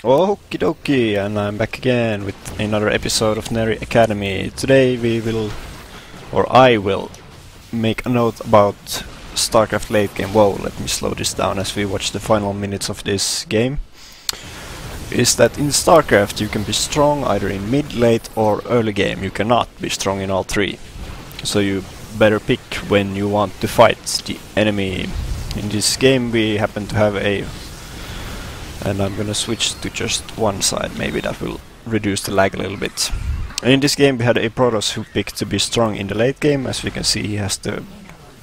Okie dokie, and I'm back again with another episode of Nairi Academy. Today I will, make a note about StarCraft late game. Whoa, let me slow this down as we watch the final minutes of this game. Is that in StarCraft you can be strong either in mid, late or early game. You cannot be strong in all three. So you better pick when you want to fight the enemy. In this game we happen to have and I'm gonna switch to just one side, maybe that will reduce the lag a little bit. In this game we had a Protoss who picked to be strong in the late game. As we can see, he has the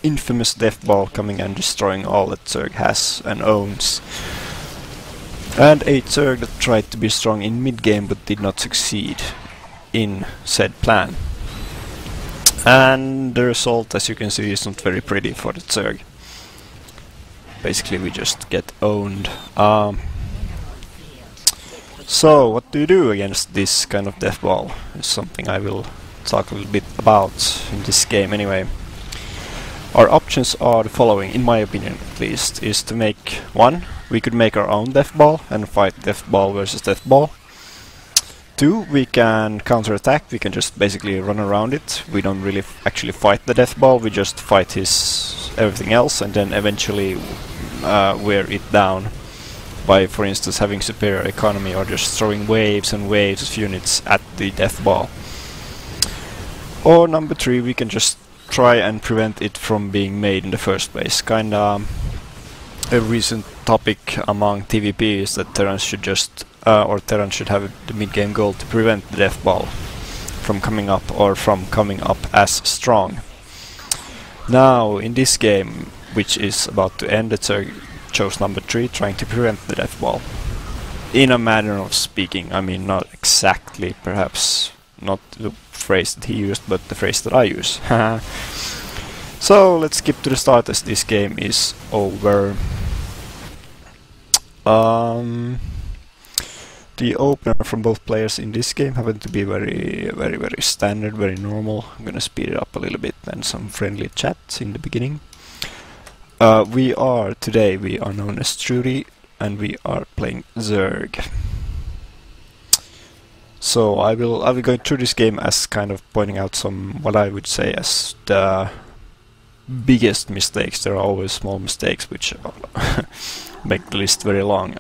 infamous death ball coming and destroying all that Zerg has and owns. And a Zerg that tried to be strong in mid game but did not succeed in said plan. And the result, as you can see, is not very pretty for the Zerg. Basically we just get owned. So, what do you do against this kind of death ball? Is something I will talk a little bit about in this game anyway. Our options are the following, in my opinion at least, is to make one, we could make our own death ball and fight death ball versus death ball. Two, we can counterattack, we can just basically run around it. We don't really actually fight the death ball, we just fight his everything else and then eventually wear it down by, for instance, having superior economy or just throwing waves and waves of units at the death ball. Or number three, we can just try and prevent it from being made in the first place. Kinda a recent topic among TVP is that Terrans should just Terran should have the mid-game goal to prevent the death ball from coming up or from coming up as strong. Now, in this game, which is about to end, it's chose number 3, trying to prevent the death ball. In a manner of speaking, I mean not exactly, perhaps not the phrase that he used, but the phrase that I use. So let's skip to the start as this game is over. The opener from both players in this game happened to be very standard, very normal. I'm gonna speed it up a little bit and some friendly chat in the beginning. We are known as Truty, and we are playing Zerg. So I will be going through this game as kind of pointing out some, what I would say as the biggest mistakes. There are always small mistakes which make the list very long.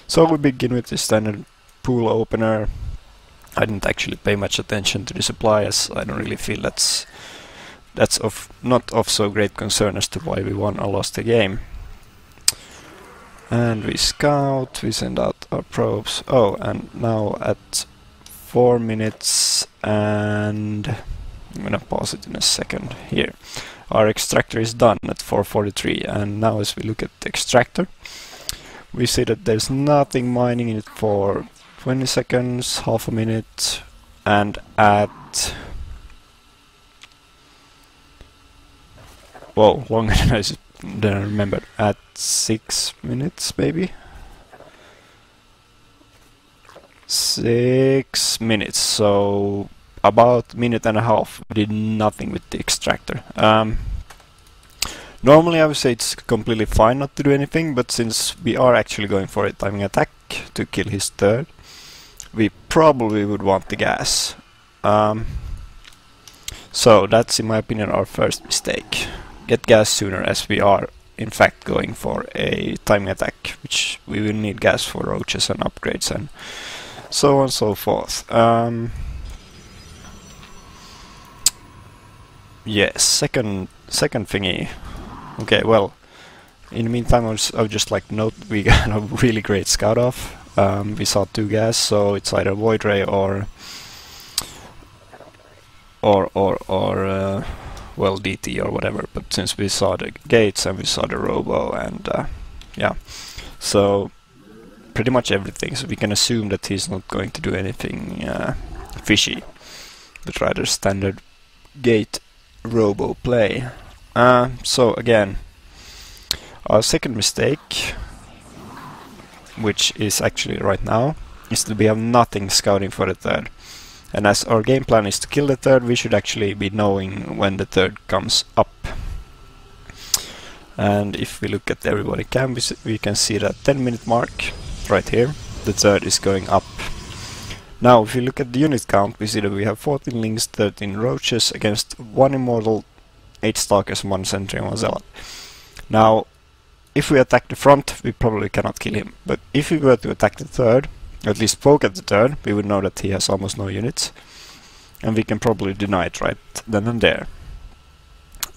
So we begin with the standard pool opener. I didn't actually pay much attention to the supply, as I don't really feel that's not of so great concern as to why we won or lost the game. And we scout, we send out our probes. Oh, and now at 4 minutes, and I'm gonna pause it in a second here. Our extractor is done at 4:43, and now as we look at the extractor, we see that there's nothing mining in it for 20 seconds, half a minute, and at... Whoa, longer than I remembered. At 6 minutes, maybe? 6 minutes, so about a minute and a half. We did nothing with the extractor. Normally I would say it's completely fine not to do anything, but since we are actually going for a timing attack to kill his third, we probably would want the gas. So that's, in my opinion, our first mistake. Get gas sooner, as we are in fact going for a timing attack, which we will need gas for roaches and upgrades and so on and so forth. Yes, second thingy. Okay, well, in the meantime I'll just like note we got a really great scout off. We saw 2 gas, so it's either Void Ray or well, DT or whatever, but since we saw the gates and we saw the robo and yeah, so pretty much everything, so we can assume that he's not going to do anything fishy, but rather standard gate robo play. So again, our second mistake, which is actually right now, is that we have nothing scouting for the third. And as our game plan is to kill the third, we should actually be knowing when the third comes up. And if we look at everybody cam, we can see that 10-minute mark right here. The third is going up. Now, if you look at the unit count, we see that we have 14 links, 13 roaches against 1 immortal, 8 stalkers, 1 sentry, and 1 zealot. Now, if we attack the front, we probably cannot kill him. But if we were to attack the third, at least poke at the third, we would know that he has almost no units. And we can probably deny it right then and there.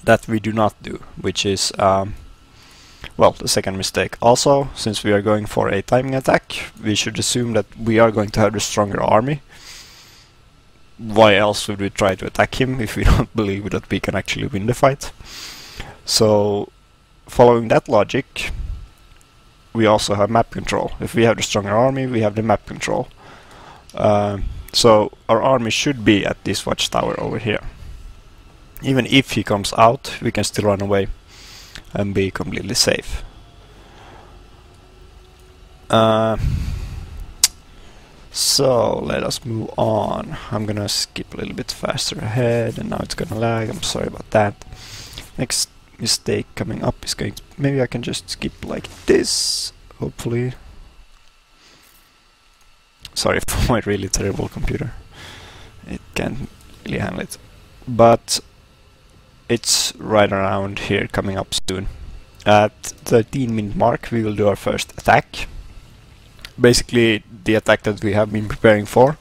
That we do not do, which is, well, the second mistake. Also, since we are going for a timing attack, we should assume that we are going to have the stronger army. Why else would we try to attack him if we don't believe that we can actually win the fight? So, following that logic, we also have map control. If we have the stronger army, we have the map control. So our army should be at this watchtower over here. Even if he comes out, we can still run away and be completely safe. So let us move on. I'm gonna skip a little bit faster ahead, and now it's gonna lag. I'm sorry about that. Next mistake coming up is going to... Maybe I can just skip like this, hopefully. Sorry for my really terrible computer. It can't really handle it. But it's right around here, coming up soon. At 13-minute mark we will do our first attack. Basically the attack that we have been preparing for,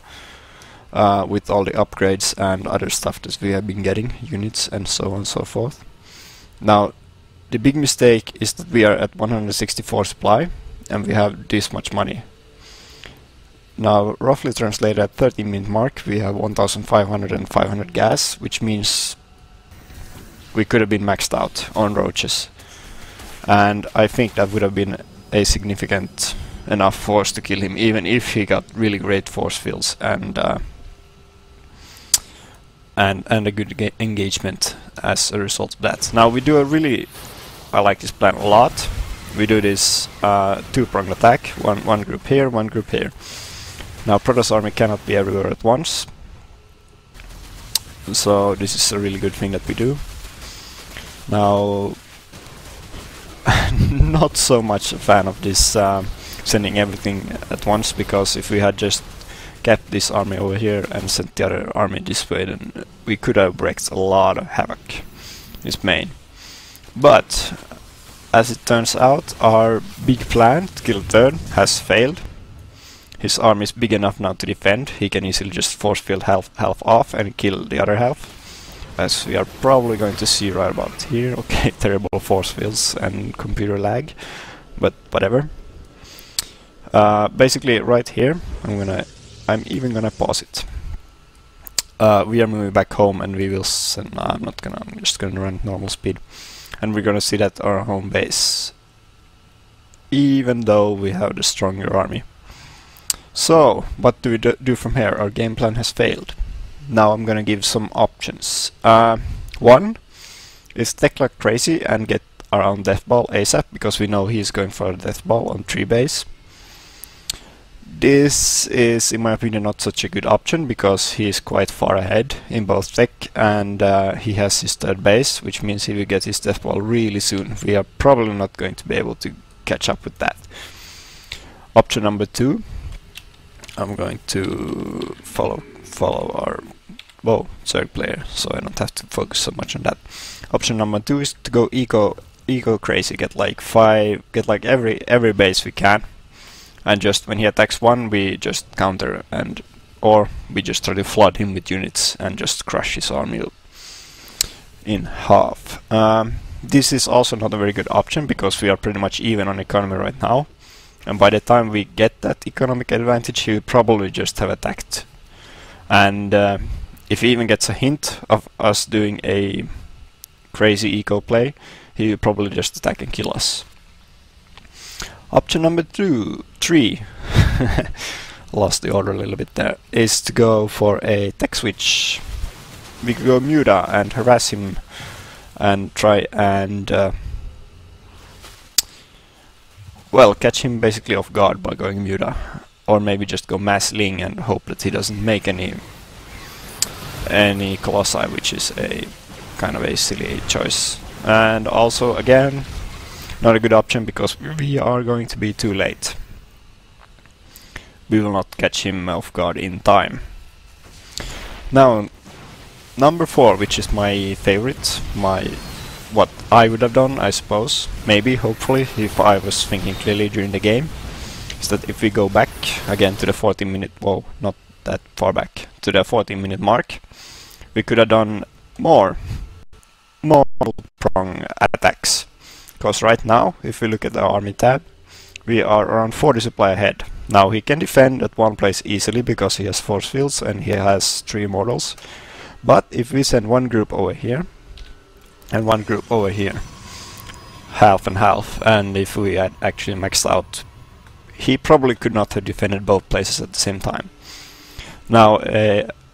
with all the upgrades and other stuff that we have been getting, units and so on and so forth. Now, the big mistake is that we are at 164 supply and we have this much money. Now, roughly translated at 13-minute mark, we have 1,500 and 500 gas, which means we could have been maxed out on roaches. And I think that would have been a significant enough force to kill him, even if he got really great force fields and a good engagement as a result of that. Now we do a really... I like this plan a lot. We do this two-pronged attack, one group here, one group here. Now Protoss army cannot be everywhere at once, so this is a really good thing that we do. Now, not so much a fan of this sending everything at once, because if we had just kept this army over here and sent the other army this way, then we could have wreaked a lot of havoc in this main. But as it turns out, our big plan to kill the third has failed. His army is big enough now to defend. He can easily just force field half off and kill the other half, as we are probably going to see right about here. Okay, terrible force fields and computer lag, but whatever. Basically right here, I'm even gonna pause it. We are moving back home, and we will send... I'm just gonna run normal speed, and we're gonna see that our home base, even though we have the stronger army. So, what do we do from here? Our game plan has failed. Now I'm gonna give some options. One is tech like crazy and get our own death ball ASAP, because we know he's going for a death ball on 3 base. This is, in my opinion, not such a good option, because he is quite far ahead in both tech, and he has his 3rd base, which means he will get his death ball really soon. We are probably not going to be able to catch up with that. Option number 2, I'm going to follow our 3rd player, so I don't have to focus so much on that. Option number 2 is to go eco crazy, get like every base we can, and just when he attacks one, we just counter, or we just try to flood him with units and just crush his army in half. This is also not a very good option, because we are pretty much even on economy right now. And by the time we get that economic advantage, he will probably just have attacked. And if he even gets a hint of us doing a crazy eco play, he will probably just attack and kill us. Option number 3, lost the order a little bit there, is to go for a tech switch. We could go Muda and harass him and try and well, catch him basically off guard by going Muda, or maybe just go mass ling and hope that he doesn't make any colossi, which is a kind of a silly choice. And also, again, not a good option, because we are going to be too late. we will not catch him off guard in time. Now, number 4, which is my favorite, what I would have done, I suppose, maybe, hopefully, if I was thinking clearly during the game, is that if we go back again to the 14-minute, well, not that far back, to the 14-minute mark, we could have done more prong attacks. Because right now, if we look at the army tab, we are around 40 supply ahead. Now he can defend at one place easily because he has force fields and he has 3 immortals. But if we send one group over here and one group over here, half and half, and if we had actually maxed out, he probably could not have defended both places at the same time. Now,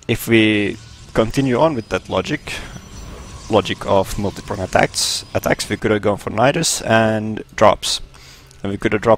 if we continue on with that logic of multi-prong attacks, we could have gone for Nairis and drops, and we could have dropped